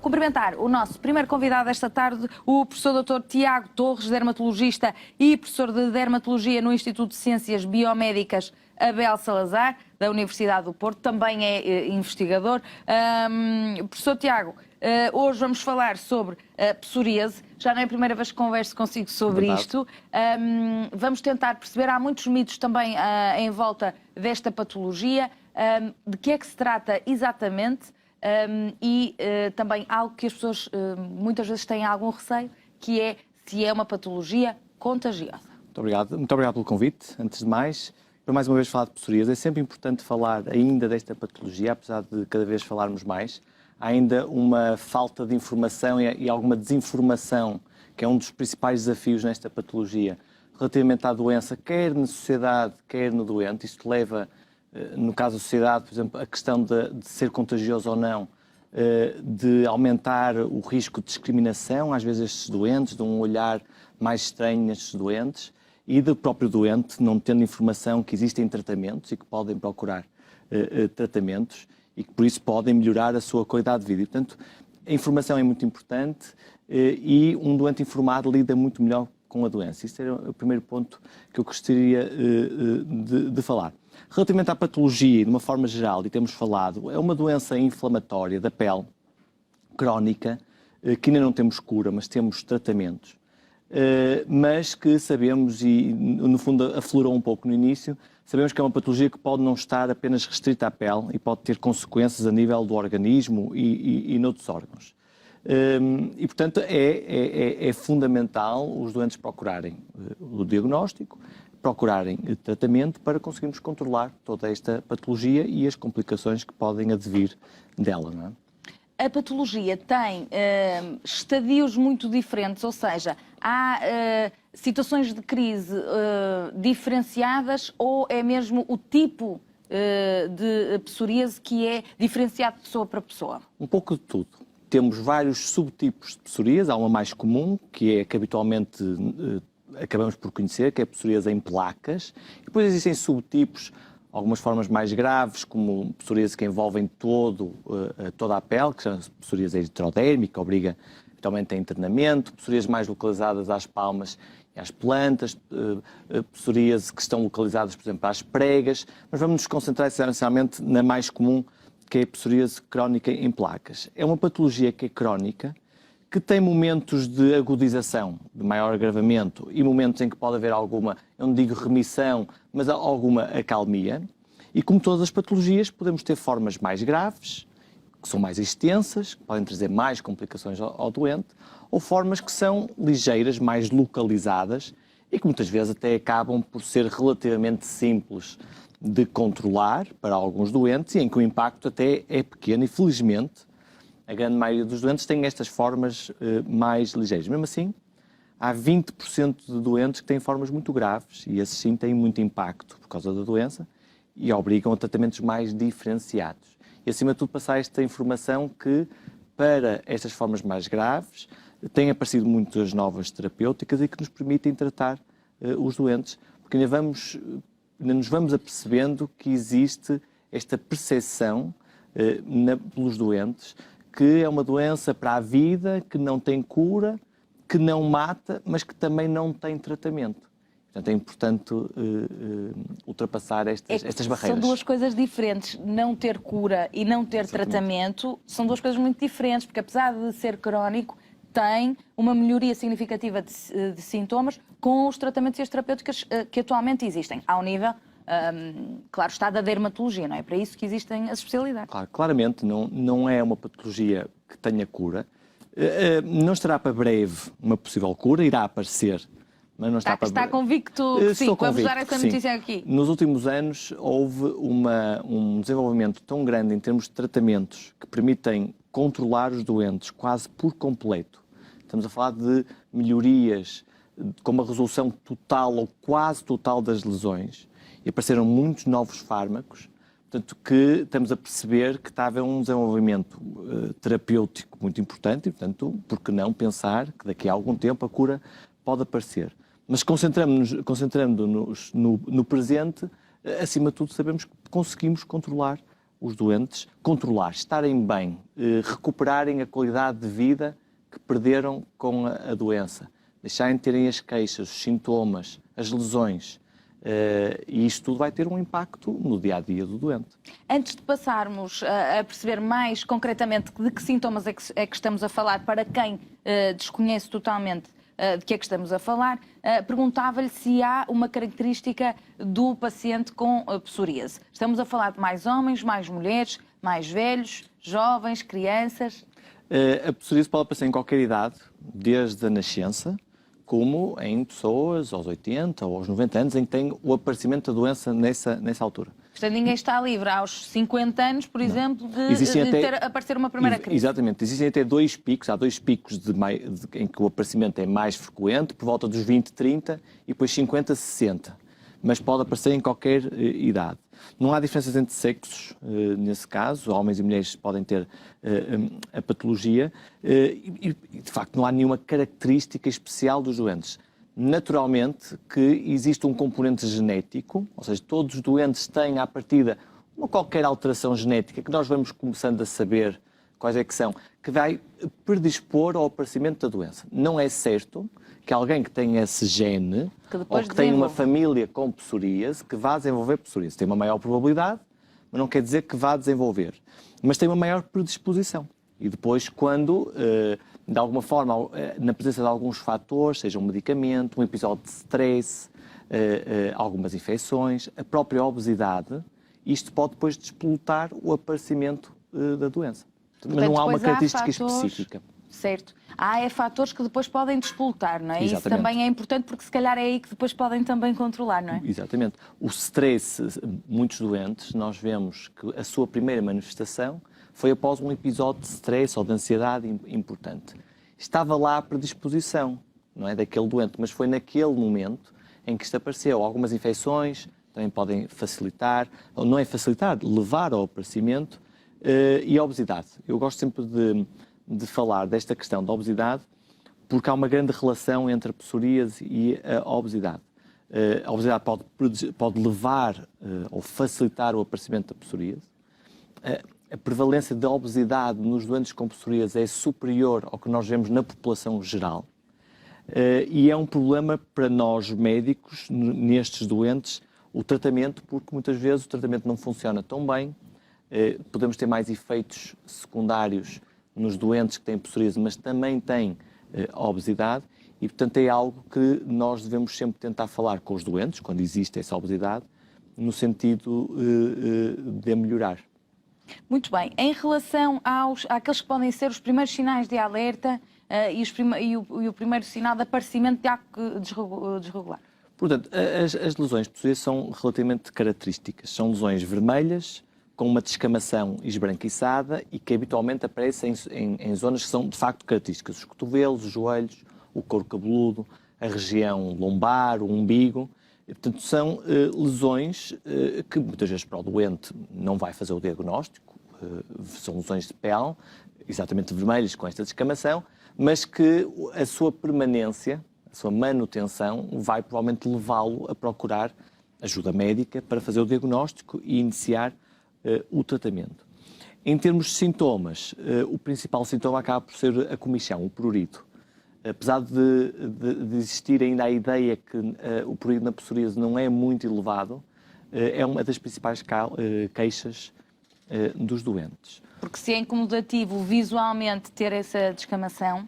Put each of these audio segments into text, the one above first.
cumprimentar o nosso primeiro convidado desta tarde, o professor Dr. Tiago Torres, dermatologista e professor de dermatologia no Instituto de Ciências Biomédicas Abel Salazar, da Universidade do Porto, também é investigador. Professor Tiago, hoje vamos falar sobre psoríase. Já não é a primeira vez que converso consigo sobre isto. Vamos tentar perceber, há muitos mitos também em volta desta patologia. De que é que se trata exatamente? E também algo que as pessoas muitas vezes têm algum receio, que é se é uma patologia contagiosa. Muito obrigado pelo convite. Antes de mais, para mais uma vez falar de psoríase, é sempre importante falar ainda desta patologia, apesar de cada vez falarmos mais. Há ainda uma falta de informação e alguma desinformação, que é um dos principais desafios nesta patologia, relativamente à doença, quer na sociedade, quer no doente. Isto leva, no caso da sociedade, por exemplo, a questão de ser contagioso ou não, de aumentar o risco de discriminação, às vezes, estes doentes, de um olhar mais estranho nestes doentes, e do próprio doente não tendo informação que existem tratamentos e que podem procurar tratamentos e que, por isso, podem melhorar a sua qualidade de vida. E, portanto, a informação é muito importante e um doente informado lida muito melhor com a doença. Este era o primeiro ponto que eu gostaria de falar. Relativamente à patologia, de uma forma geral, e temos falado, é uma doença inflamatória da pele, crónica, que ainda não temos cura, mas temos tratamentos. Mas que sabemos, e no fundo aflorou um pouco no início, sabemos que é uma patologia que pode não estar apenas restrita à pele e pode ter consequências a nível do organismo e noutros órgãos. E, portanto, é fundamental os doentes procurarem o diagnóstico, procurarem tratamento para conseguirmos controlar toda esta patologia e as complicações que podem advir dela, não é? A patologia tem estadios muito diferentes, ou seja, há situações de crise diferenciadas ou é mesmo o tipo de psoríase que é diferenciado de pessoa para pessoa? Um pouco de tudo. Temos vários subtipos de psoríase, há uma mais comum, que é que habitualmente acabamos por conhecer, que é a psoríase em placas. E depois existem subtipos, algumas formas mais graves, como psoríase que envolvem toda a pele, que chama-se psoríase eritrodérmica, obriga habitualmente a internamento, psoríase mais localizadas às palmas e às plantas, psoríase que estão localizadas, por exemplo, às pregas, mas vamos nos concentrar essencialmente na mais comum, que é a psoríase crónica em placas. É uma patologia que é crónica, que tem momentos de agudização, de maior agravamento, e momentos em que pode haver alguma, eu não digo remissão, mas alguma acalmia. E como todas as patologias, podemos ter formas mais graves, que são mais extensas, que podem trazer mais complicações ao doente, ou formas que são ligeiras, mais localizadas, e que muitas vezes até acabam por ser relativamente simples de controlar para alguns doentes, e em que o impacto até é pequeno, e felizmente, a grande maioria dos doentes tem estas formas mais ligeiras. Mesmo assim, há 20% de doentes que têm formas muito graves e esses sim têm muito impacto por causa da doença e obrigam a tratamentos mais diferenciados. E acima de tudo passar esta informação que para estas formas mais graves têm aparecido muitas novas terapêuticas e que nos permitem tratar os doentes, porque ainda nos vamos apercebendo que existe esta percepção pelos doentes que é uma doença para a vida, que não tem cura, que não mata, mas que também não tem tratamento. Portanto, é importante ultrapassar estas barreiras. São duas coisas diferentes. Não ter cura e não ter tratamento são duas coisas muito diferentes, porque apesar de ser crónico, tem uma melhoria significativa de sintomas com os tratamentos e as terapêuticas que atualmente existem, ao nível, claro está, da dermatologia, não é? Para isso que existem as especialidades. Claro, claramente não é uma patologia que tenha cura. Não estará para breve uma possível cura, irá aparecer, mas não está para breve. Está convicto que sim? Vamos dar essa notícia aqui. Nos últimos anos houve um desenvolvimento tão grande em termos de tratamentos que permitem controlar os doentes quase por completo. Estamos a falar de melhorias com uma resolução total ou quase total das lesões. E apareceram muitos novos fármacos, portanto, que estamos a perceber que está a haver um desenvolvimento terapêutico muito importante e, portanto, por que não pensar que daqui a algum tempo a cura pode aparecer. Mas concentrando-nos no presente, acima de tudo, sabemos que conseguimos controlar os doentes controlar, estarem bem, recuperarem a qualidade de vida que perderam com a doença, deixarem de terem as queixas, os sintomas, as lesões. E isto tudo vai ter um impacto no dia-a-dia do doente. Antes de passarmos a perceber mais concretamente de que sintomas é que estamos a falar, para quem desconhece totalmente de que é que estamos a falar, perguntava-lhe se há uma característica do paciente com psoríase. Estamos a falar de mais homens, mais mulheres, mais velhos, jovens, crianças? A psoríase pode aparecer em qualquer idade, desde a nascença, como em pessoas aos 80 ou aos 90 anos, em que tem o aparecimento da doença nessa altura. Portanto, ninguém está livre aos 50 anos, por exemplo, de aparecer uma primeira crise. Exatamente. Existem até dois picos. Há dois picos em que o aparecimento é mais frequente, por volta dos 20, 30 e depois 50, 60. Mas pode aparecer em qualquer idade. Não há diferenças entre sexos, nesse caso. Homens e mulheres podem ter a patologia. E, de facto, não há nenhuma característica especial dos doentes. Naturalmente que existe um componente genético, ou seja, todos os doentes têm, à partida, uma qualquer alteração genética que nós vamos começando a saber quais é que são, que vai predispor ao aparecimento da doença. Não é certo que alguém que tenha esse gene, ou que tenha uma família com psoríase, que vá desenvolver psoríase. Tem uma maior probabilidade, mas não quer dizer que vá desenvolver. Mas tem uma maior predisposição. E depois, quando, de alguma forma, na presença de alguns fatores, seja um medicamento, um episódio de stress, algumas infecções, a própria obesidade, isto pode depois despolutar o aparecimento da doença. Mas não há uma característica específica. Certo. Há fatores que depois podem despolutar, não é? Exatamente. Isso também é importante porque se calhar é aí que depois podem também controlar, não é? Exatamente. O stress, muitos doentes, nós vemos que a sua primeira manifestação foi após um episódio de stress ou de ansiedade importante. Estava lá a predisposição, não é, daquele doente, mas foi naquele momento em que isto apareceu. Algumas infecções também podem facilitar, ou não é facilitar, levar ao aparecimento, e a obesidade. Eu gosto sempre de falar desta questão da obesidade porque há uma grande relação entre a psoríase e a obesidade. A obesidade pode levar ou facilitar o aparecimento da psoríase. A prevalência da obesidade nos doentes com psoríase é superior ao que nós vemos na população geral. E é um problema para nós médicos, nestes doentes, o tratamento, porque muitas vezes o tratamento não funciona tão bem. Podemos ter mais efeitos secundários nos doentes que têm psoríase, mas também têm obesidade. E, portanto, é algo que nós devemos sempre tentar falar com os doentes, quando existe essa obesidade, no sentido de melhorar. Muito bem. Em relação àqueles que podem ser os primeiros sinais de alerta e o primeiro sinal de aparecimento de algo desregular. Portanto, as lesões de psoríase são relativamente características. São lesões vermelhas, com uma descamação esbranquiçada e que habitualmente aparecem em zonas que são de facto características. Os cotovelos, os joelhos, o couro cabeludo, a região lombar, o umbigo. E, portanto, são lesões que muitas vezes para o doente não vai fazer o diagnóstico. São lesões de pele, exatamente vermelhas com esta descamação, mas que a sua permanência, a sua manutenção, vai provavelmente levá-lo a procurar ajuda médica para fazer o diagnóstico e iniciar o tratamento. Em termos de sintomas, o principal sintoma acaba por ser a comichão, o prurido. Apesar de existir ainda a ideia que o prurido na psoríase não é muito elevado, é uma das principais queixas dos doentes. Porque se é incomodativo visualmente ter essa descamação,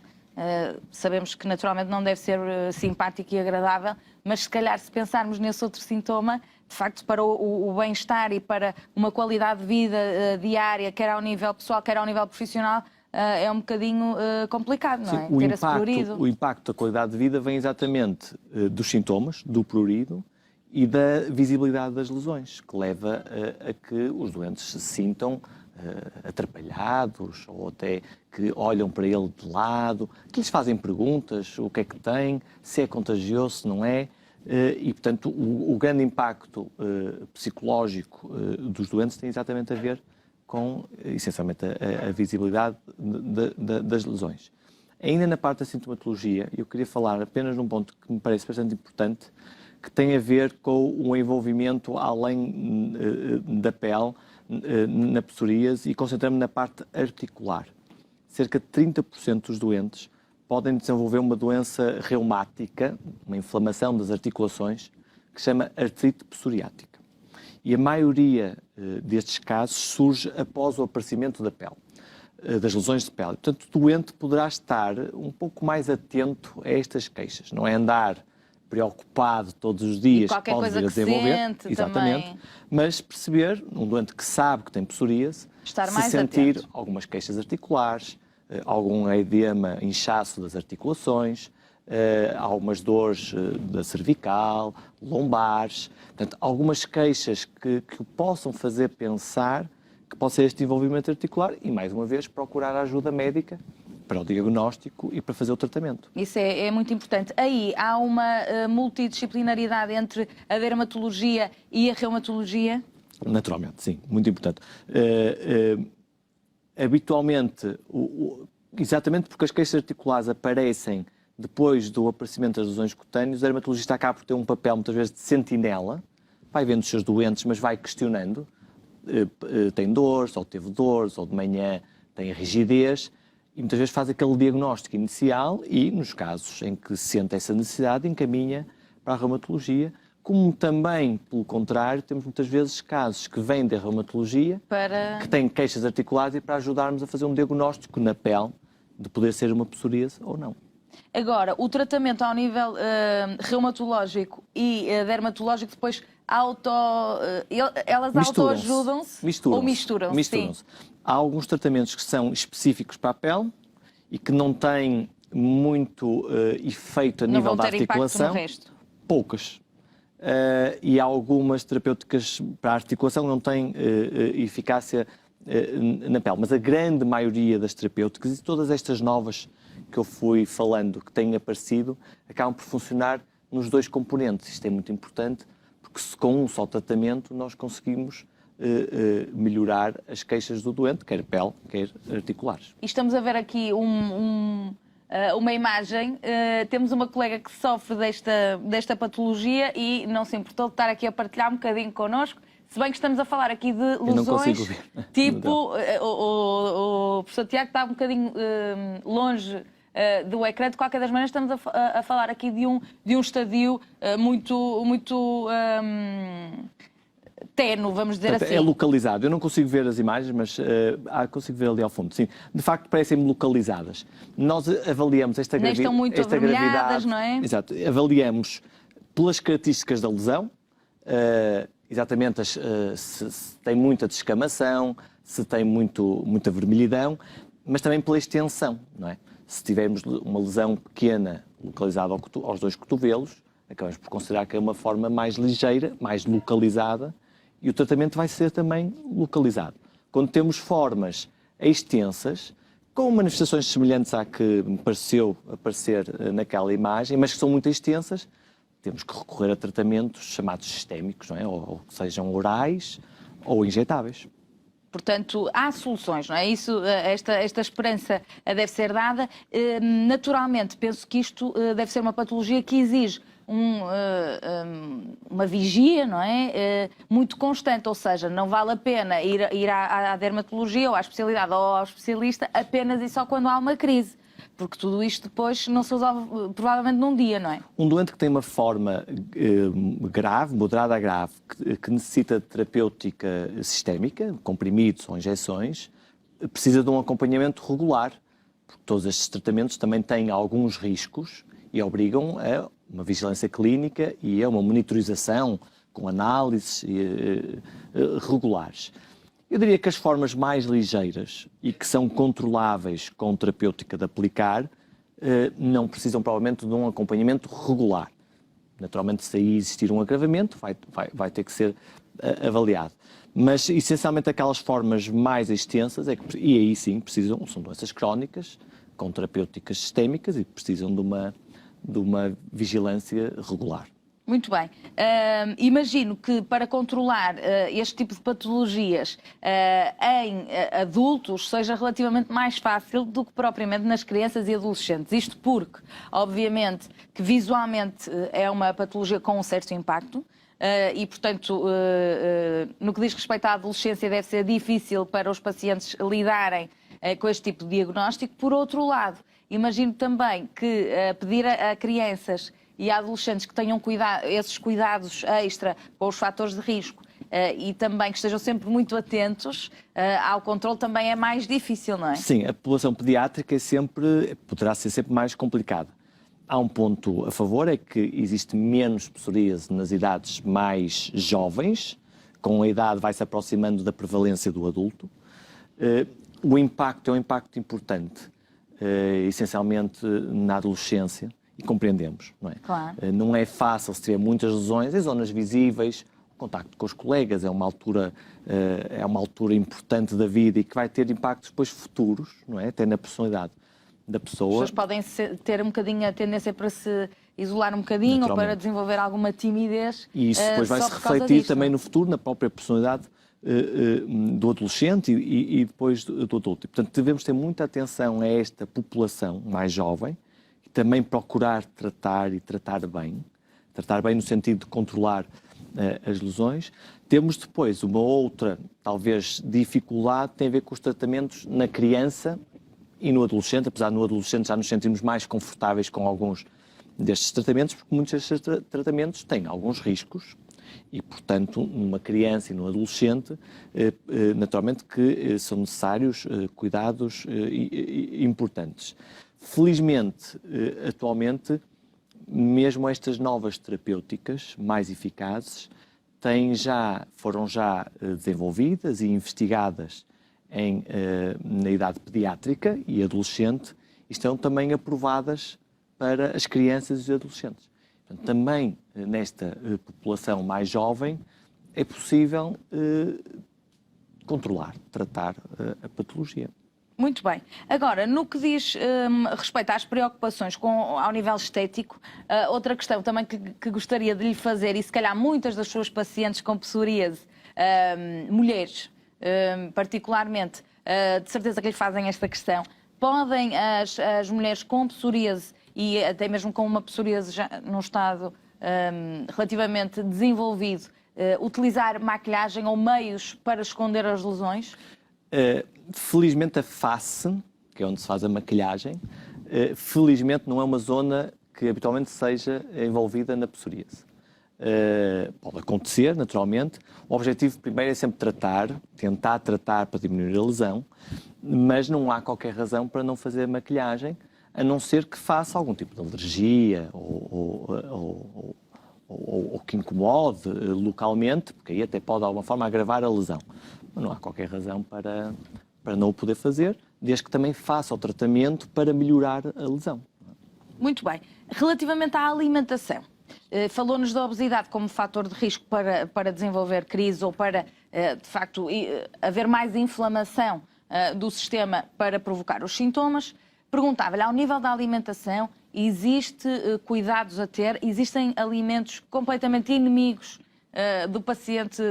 sabemos que naturalmente não deve ser simpático e agradável, mas se calhar se pensarmos nesse outro sintoma, de facto para o bem-estar e para uma qualidade de vida diária, quer ao nível pessoal, quer ao nível profissional, é um bocadinho complicado, não é? Sim, ter esse prurido. O impacto da qualidade de vida vem exatamente dos sintomas, do prurido e da visibilidade das lesões, que leva a que os doentes se sintam atrapalhados ou até que olham para ele de lado, que lhes fazem perguntas, o que é que tem, se é contagioso, se não é. E, portanto, o grande impacto psicológico dos doentes tem exatamente a ver com, essencialmente, a visibilidade das lesões. Ainda na parte da sintomatologia, eu queria falar apenas num ponto que me parece bastante importante, que tem a ver com o envolvimento, além da pele, na psoríase e concentramos na parte articular. Cerca de 30% dos doentes podem desenvolver uma doença reumática, uma inflamação das articulações, que se chama artrite psoriática. E a maioria destes casos surge após o aparecimento da pele, das lesões de pele. Portanto, o doente poderá estar um pouco mais atento a estas queixas. Não é andar preocupado todos os dias que pode vir a desenvolver, exatamente, também. Mas perceber, um doente que sabe que tem psoríase, estar se mais sentir atento. Algumas queixas articulares, algum edema, inchaço das articulações, algumas dores da cervical, lombares, portanto, algumas queixas que o possam fazer pensar que pode ser este envolvimento articular e, mais uma vez, procurar a ajuda médica para o diagnóstico e para fazer o tratamento. Isso é muito importante. Aí há uma multidisciplinaridade entre a dermatologia e a reumatologia? Naturalmente, sim, muito importante. Habitualmente, exatamente porque as queixas articulares aparecem depois do aparecimento das lesões cutâneas, o dermatologista acaba por ter um papel, muitas vezes, de sentinela, vai vendo os seus doentes, mas vai questionando. Tem dores, ou teve dores, ou de manhã tem rigidez, e muitas vezes faz aquele diagnóstico inicial e, nos casos em que sente essa necessidade, encaminha para a reumatologia, como também, pelo contrário, temos muitas vezes casos que vêm da reumatologia, que têm queixas articulares e para ajudarmos a fazer um diagnóstico na pele de poder ser uma psoríase ou não. Agora, o tratamento ao nível reumatológico e dermatológico depois elas autoajudam-se ou misturam-se? Misturam-se. Há alguns tratamentos que são específicos para a pele e que não têm muito efeito a nível da articulação. Não vão ter impacto no resto? Poucas. E há algumas terapêuticas para a articulação que não têm eficácia na pele. Mas a grande maioria das terapêuticas e todas estas novas que eu fui falando, que têm aparecido, acabam por funcionar nos dois componentes. Isto é muito importante, porque se com um só tratamento nós conseguimos melhorar as queixas do doente, quer pele, quer articulares. E estamos a ver aqui uma imagem. Temos uma colega que sofre desta patologia e não se importou de estar aqui a partilhar um bocadinho connosco, se bem que estamos a falar aqui de lesões, eu não consigo ver. Tipo, o professor Tiago está um bocadinho longe do ecrã. De qualquer das maneiras, estamos a falar aqui de um estadio muito ténue, vamos dizer assim. É localizado. Eu não consigo ver as imagens, mas consigo ver ali ao fundo. Sim, de facto, parecem-me localizadas. Nós avaliamos esta gravidade. Estão muito avermelhadas, não é? Exato. Avaliamos pelas características da lesão, exatamente se tem muita descamação, se tem muita vermelhidão, mas também pela extensão, não é? Se tivermos uma lesão pequena localizada aos dois cotovelos, acabamos por considerar que é uma forma mais ligeira, mais localizada, e o tratamento vai ser também localizado. Quando temos formas extensas, com manifestações semelhantes à que me pareceu aparecer naquela imagem, mas que são muito extensas, temos que recorrer a tratamentos chamados sistémicos, não é? Ou que sejam orais ou injetáveis. Portanto, há soluções, não é? Esta esperança deve ser dada. Naturalmente, penso que isto deve ser uma patologia que exige uma vigia, não é? Muito constante, ou seja, não vale a pena ir à dermatologia ou à especialidade ou ao especialista apenas e só quando há uma crise. Porque tudo isto depois não se resolve provavelmente num dia, não é? Um doente que tem uma forma grave, moderada a grave, que necessita de terapêutica sistémica, comprimidos ou injeções, precisa de um acompanhamento regular. Porque todos estes tratamentos também têm alguns riscos e obrigam a uma vigilância clínica e a uma monitorização com análises regulares. Eu diria que as formas mais ligeiras e que são controláveis com terapêutica de aplicar não precisam provavelmente de um acompanhamento regular. Naturalmente, se aí existir um agravamento, vai ter que ser avaliado. Mas, essencialmente, aquelas formas mais extensas, e aí sim são doenças crónicas, com terapêuticas sistémicas e precisam de uma vigilância regular. Muito bem. Imagino que para controlar este tipo de patologias em adultos seja relativamente mais fácil do que propriamente nas crianças e adolescentes. Isto porque, obviamente, que visualmente é uma patologia com um certo impacto. e, portanto, no que diz respeito à adolescência, deve ser difícil para os pacientes lidarem com este tipo de diagnóstico. Por outro lado, imagino também que pedir a crianças e a adolescentes que tenham esses cuidados extra com os fatores de risco e também que estejam sempre muito atentos ao controle também é mais difícil, não é? Sim, a população pediátrica poderá ser sempre mais complicada. Há um ponto a favor, é que existe menos psoríase nas idades mais jovens, com a idade vai-se aproximando da prevalência do adulto. O impacto é um impacto importante, essencialmente na adolescência, e compreendemos, não é? Claro. Não é fácil se tiver muitas lesões em zonas visíveis, o contacto com os colegas é uma altura importante da vida e que vai ter impactos depois futuros, não é? Até na personalidade da pessoa. As pessoas podem ter um bocadinho a tendência para se isolar um badinho ou para desenvolver alguma timidez. E isso depois vai se refletir também no futuro, na própria personalidade do adolescente e depois do adulto. E, portanto, devemos ter muita atenção a esta população mais jovem e também procurar tratar bem no sentido de controlar as lesões. Temos depois uma outra, talvez, dificuldade, tem a ver com os tratamentos na criança e no adolescente, apesar de no adolescente já nos sentirmos mais confortáveis com alguns destes tratamentos, porque muitos destes tratamentos têm alguns riscos e, portanto, numa criança e no adolescente, naturalmente que são necessários cuidados importantes. Felizmente, atualmente, mesmo estas novas terapêuticas mais eficazes foram já desenvolvidas e investigadas na idade pediátrica e adolescente e estão também aprovadas para as crianças e adolescentes. Portanto, também nesta população mais jovem é possível controlar, tratar a patologia. Muito bem. Agora, no que diz respeito às preocupações ao nível estético, outra questão também que gostaria de lhe fazer, e se calhar muitas das suas pacientes com psoríase, mulheres particularmente, de certeza que lhe fazem esta questão, podem as mulheres com psoríase e até mesmo com uma psoríase já num estado relativamente desenvolvido, utilizar maquilhagem ou meios para esconder as lesões? Felizmente a face, que é onde se faz a maquilhagem, felizmente não é uma zona que habitualmente seja envolvida na psoríase. Pode acontecer, naturalmente. O objetivo primeiro é sempre tentar tratar para diminuir a lesão, mas não há qualquer razão para não fazer a maquilhagem, a não ser que faça algum tipo de alergia ou que incomode localmente, porque aí até pode de alguma forma agravar a lesão. Mas não há qualquer razão para não o poder fazer, desde que também faça o tratamento para melhorar a lesão. Muito bem. Relativamente à alimentação, falou-nos da obesidade como fator de risco para desenvolver crise ou para, de facto, haver mais inflamação do sistema para provocar os sintomas. Perguntava-lhe, ao nível da alimentação, existe cuidados a ter? Existem alimentos completamente inimigos do paciente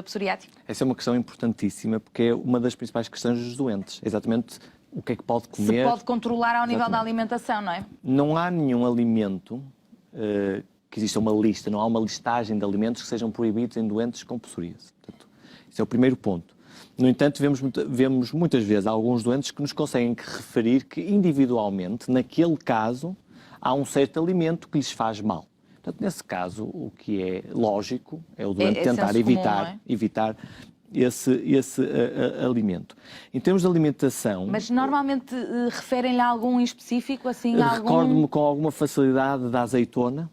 psoriático? Essa é uma questão importantíssima, porque é uma das principais questões dos doentes. Exatamente o que é que pode comer. Se pode controlar ao nível da alimentação, não é? Não há nenhum alimento que exista uma lista, não há uma listagem de alimentos que sejam proibidos em doentes com psoríase. Portanto, esse é o primeiro ponto. No entanto, vemos muitas vezes alguns doentes que nos conseguem referir que individualmente, naquele caso, há um certo alimento que lhes faz mal. Portanto, nesse caso, o que é lógico é o doente tentar evitar esse alimento. Em termos de alimentação... Mas normalmente referem-lhe a algum em específico? Assim, recordo-me com alguma facilidade da azeitona,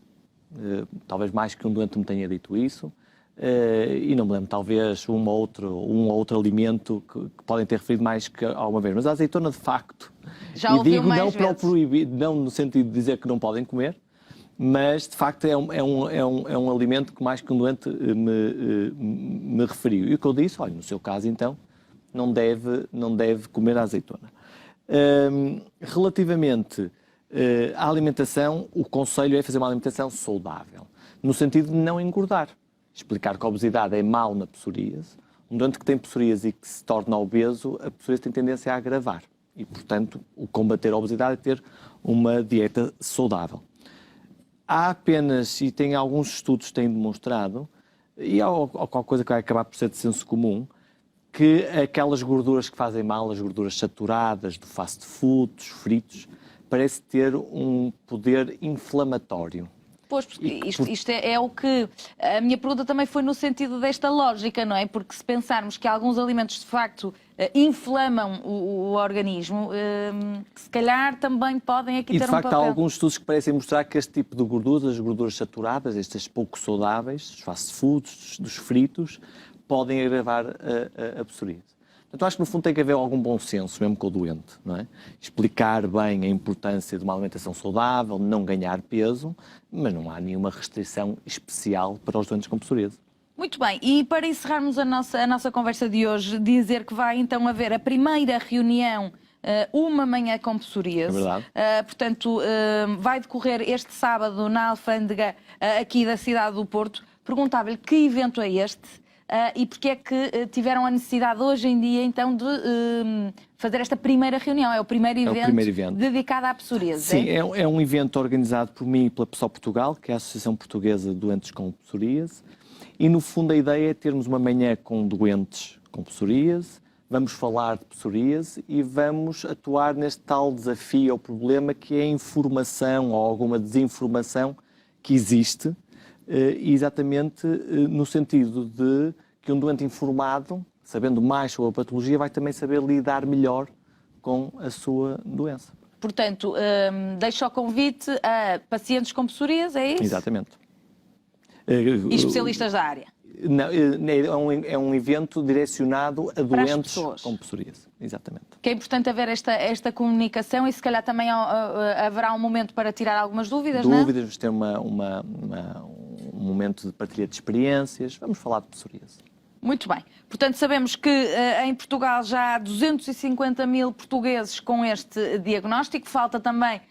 talvez mais que um doente me tenha dito isso, e não me lembro, talvez um ou outro alimento que podem ter referido mais que alguma vez. Mas a azeitona, de facto, já ouviu mais não vezes. Para o proibir, não no sentido de dizer que não podem comer, mas de facto é um alimento que mais que um doente me referiu. E o que eu disse, olha, no seu caso então, não deve comer a azeitona. Relativamente à alimentação, o conselho é fazer uma alimentação saudável, no sentido de não engordar. Explicar que a obesidade é mau na psoríase. Um doente que tem psoríase e que se torna obeso, a psoríase tem tendência a agravar. E, portanto, o combater a obesidade é ter uma dieta saudável. Há apenas, e tem alguns estudos que têm demonstrado, e há qualquer coisa que vai acabar por ser de senso comum, que aquelas gorduras que fazem mal, as gorduras saturadas, do fast food, dos fritos, parece ter um poder inflamatório. Pois, porque isto é o que... A minha pergunta também foi no sentido desta lógica, não é? Porque se pensarmos que alguns alimentos, de facto, inflamam o organismo, se calhar também podem aqui E, ter de facto, um papel. há alguns estudos que parecem mostrar que este tipo de gorduras, as gorduras saturadas, estas pouco saudáveis, dos fast foods, dos fritos, podem agravar a psoríase. Portanto, acho que no fundo tem que haver algum bom senso, mesmo com o doente, não é? Explicar bem a importância de uma alimentação saudável, não ganhar peso, mas não há nenhuma restrição especial para os doentes com psoríase. Muito bem, e para encerrarmos a nossa conversa de hoje, dizer que vai então haver a primeira reunião Uma Manhã com Psoríase. É verdade. Portanto, vai decorrer este sábado na alfândega aqui da cidade do Porto. Perguntava-lhe que evento é este e porque é que tiveram a necessidade hoje em dia então de fazer esta primeira reunião. É o primeiro evento dedicado à psoríase. Sim, é um evento organizado por mim e pela PSOP Portugal, que é a Associação Portuguesa de Doentes com Psoríase. E, no fundo, a ideia é termos uma manhã com doentes com psoríase, vamos falar de psoríase e vamos atuar neste tal desafio ou problema que é a informação ou alguma desinformação que existe, exatamente no sentido de que um doente informado, sabendo mais sobre a patologia, vai também saber lidar melhor com a sua doença. Portanto, deixo o convite a pacientes com psoríase, é isso? Exatamente. E especialistas da área? Não, é um evento direcionado a doentes com psoríase. Exatamente. Que é importante haver esta comunicação e se calhar também haverá um momento para tirar algumas dúvidas, não é? Dúvidas, vamos ter um momento de partilha de experiências, vamos falar de psoríase. Muito bem. Portanto, sabemos que em Portugal já há 250 mil portugueses com este diagnóstico. Falta também,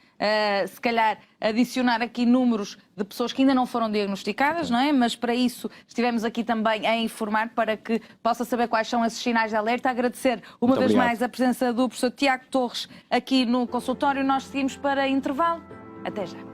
se calhar, adicionar aqui números de pessoas que ainda não foram diagnosticadas, não é? Mas para isso estivemos aqui também a informar para que possa saber quais são esses sinais de alerta. Agradecer uma vez mais a presença do professor Tiago Torres aqui no consultório. Nós seguimos para intervalo. Até já.